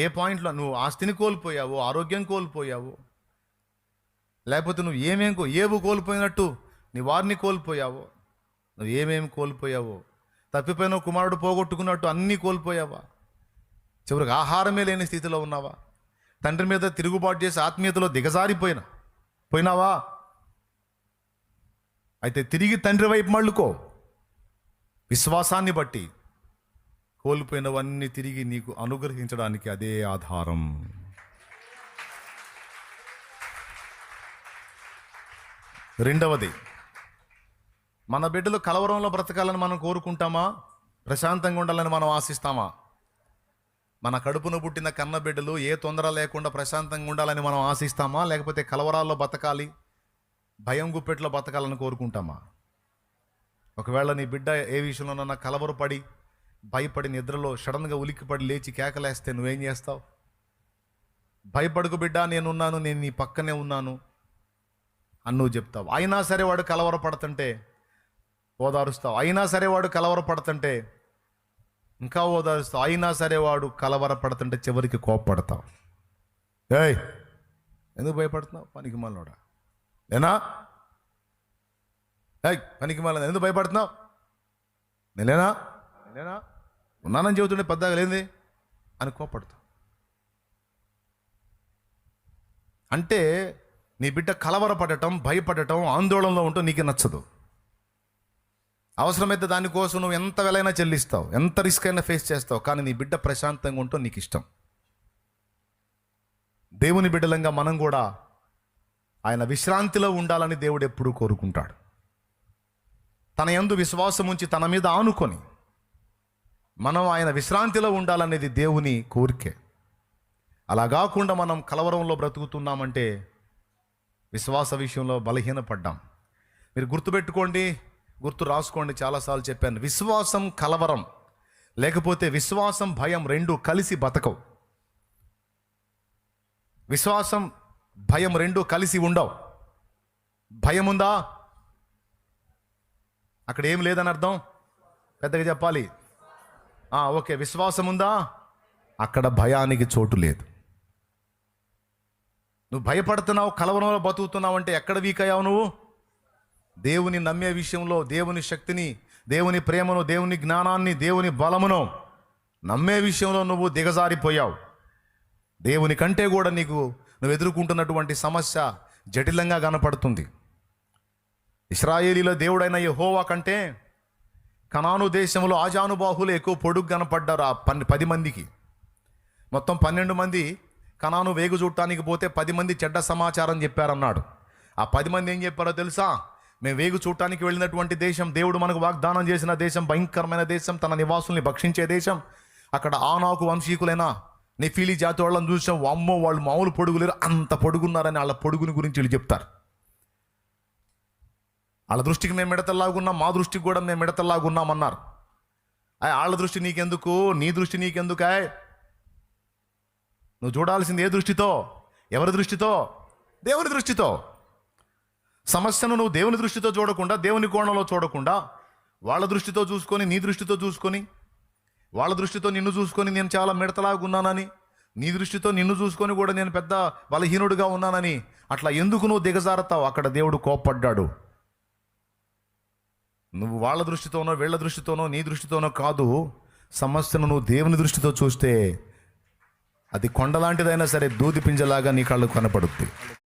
ఏ పాయింట్లో నువ్వు ఆస్తిని కోల్పోయావో, ఆరోగ్యం కోల్పోయావో, లేకపోతే నువ్వు ఏవు కోల్పోయినట్టు నీ వారిని కోల్పోయావో, నువ్వు ఏమేమి కోల్పోయావో, తప్పిపోయిన కుమారుడు పోగొట్టుకున్నట్టు అన్నీ కోల్పోయావా? చివరికి ఆహారమే లేని స్థితిలో ఉన్నావా? తండ్రి మీద తిరుగుబాటు చేసి ఆత్మీయతలో పోయినావా? అయితే తిరిగి తండ్రి వైపు మళ్ళుకో. విశ్వాసాన్ని బట్టి కోల్పోయినవన్నీ తిరిగి నీకు అనుగ్రహించడానికి అదే ఆధారం. రెండవది, మన బిడ్డలు కలవరంలో బ్రతకాలని మనం కోరుకుంటామా? ప్రశాంతంగా ఉండాలని మనం ఆశిస్తామా? మన కడుపును పుట్టిన కన్న బిడ్డలు ఏ తొందర లేకుండా ప్రశాంతంగా ఉండాలని మనం ఆశిస్తామా? లేకపోతే కలవరాల్లో బతకాలి, భయం గుప్పెట్లో బతకాలని కోరుకుంటామా? ఒకవేళ నీ బిడ్డ ఏ విషయంలోనన్నా కలవరపడి భయపడి నిద్రలో సడన్గా ఉలిక్కిపడి లేచి కేకలేస్తే నువ్వేం చేస్తావు? భయపడుకు బిడ్డ, నేను నీ పక్కనే ఉన్నాను అని నువ్వు చెప్తావు. అయినా సరే వాడు కలవరపడుతుంటే ఓదారుస్తావు. అయినా సరే వాడు కలవరపడుతుంటే ఇంకా ఓదారుస్తావు. అయినా సరే వాడు కలవరపడుతుంటే చివరికి కోప్పడతావు. ఏయ్, ఎందుకు భయపడుతున్నావు? పనికి మళ్ళోడా నేనా? ఏయ్, పనికి మళ్ళీ ఎందుకు భయపడుతున్నావు? నేనేనా ఉన్నానని చెబుతుండే పెద్దగా లేనిది అని కోప్పడతావు. అంటే నీ బిడ్డ కలవరపడటం, భయపడటం, ఆందోళనలో ఉంటూ నీకు నచ్చదు. అవసరమైతే దానికోసం నువ్వు ఎంత వెలైనా చెల్లిస్తావు, ఎంత రిస్క్ అయినా ఫేస్ చేస్తావు. కానీ నీ బిడ్డ ప్రశాంతంగా ఉంటూ నీకు ఇష్టం. దేవుని బిడ్డలంగా మనం కూడా ఆయన విశ్రాంతిలో ఉండాలని దేవుడు ఎప్పుడూ కోరుకుంటాడు. తన యందు విశ్వాసం ఉంచి తన మీద ఆనుకొని మనం ఆయన విశ్రాంతిలో ఉండాలనేది దేవుని కోరికే. అలా కాకుండా మనం కలవరంలో బ్రతుకుతున్నామంటే విశ్వాస విషయంలో బలహీనపడ్డాం. మీరు గుర్తుపెట్టుకోండి, గుర్తు రాసుకోండి, చాలాసార్లు చెప్పాను. విశ్వాసం, కలవరం లేకపోతే విశ్వాసం, భయం రెండు కలిసి బతకవు. విశ్వాసం, భయం రెండు కలిసి ఉండవు. భయం ఉందా, అక్కడ ఏం లేదని అర్థం. పెద్దగా చెప్పాలి. ఓకే. విశ్వాసం ఉందా, అక్కడ భయానికి చోటు లేదు. నువ్వు భయపడుతున్నావు, కలవరంలో బతుకుతున్నావు అంటే ఎక్కడ వీక్ అయ్యావు నువ్వు? దేవుని నమ్మే విషయంలో దేవుని శక్తిని, దేవుని ప్రేమను, దేవుని జ్ఞానాన్ని, దేవుని బలమును నమ్మే విషయంలో నువ్వు దిగజారిపోయావు. దేవుని కంటే కూడా నీకు నువ్వు ఎదుర్కొంటున్నటువంటి సమస్య జటిలంగా కనపడుతుంది. ఇశ్రాయేలీల దేవుడైన యెహోవా కంటే కనాను దేశంలో ఆజానుబాహులు ఎక్కువ పొడుగు కనపడ్డారు. ఆ 10 మందికి, మొత్తం 12 మంది కనాను వేగు చూడటానికి పోతే 10 మంది చెడ్డ సమాచారం చెప్పారన్నాడు. ఆ 10 మంది ఏం చెప్పారో తెలుసా? మేము వేగు చూడటానికి వెళ్ళినటువంటి దేశం, దేవుడు మనకు వాగ్దానం చేసిన దేశం, భయంకరమైన దేశం, తన నివాసుల్ని భక్షించే దేశం. అక్కడ ఆనాకు వంశీకులైన నెఫీలీ జాతి వాళ్ళని చూసాం. అమ్మో, వాళ్ళు మామూలు పొడుగులేరు, అంత పొడుగున్నారని వాళ్ళ పొడుగుని గురించి వీళ్ళు చెప్తారు. వాళ్ళ దృష్టికి మేము మిడతల్లాగున్నాం, మా దృష్టికి కూడా మేము మిడతల్లాగున్నామన్నారు. వాళ్ళ దృష్టి నీకెందుకు, నీ దృష్టి నీకెందుకు? నువ్వు చూడాల్సింది ఏ దృష్టితో? ఎవరి దృష్టితో? దేవుని దృష్టితో. సమస్యను నువ్వు దేవుని దృష్టితో చూడకుండా, దేవుని కోణంలో చూడకుండా, వాళ్ళ దృష్టితో చూసుకొని, నీ దృష్టితో చూసుకొని, వాళ్ళ దృష్టితో నిన్ను చూసుకొని నేను చాలా మిడతలాగున్నానని, నీ దృష్టితో నిన్ను చూసుకొని కూడా నేను పెద్ద బలహీనుడిగా ఉన్నానని అట్లా ఎందుకు నువ్వు దిగజారుతావు? అక్కడ దేవుడు కోప్పడ్డాడు. నువ్వు వాళ్ళ దృష్టితోనో, వీళ్ళ దృష్టితోనో, నీ దృష్టితోనో కాదు, సమస్యను నువ్వు దేవుని దృష్టితో చూస్తే అది కొండలాంటిదైనా సరే దూది పింజలాగా నీ కళ్ళు కనపడుద్ది.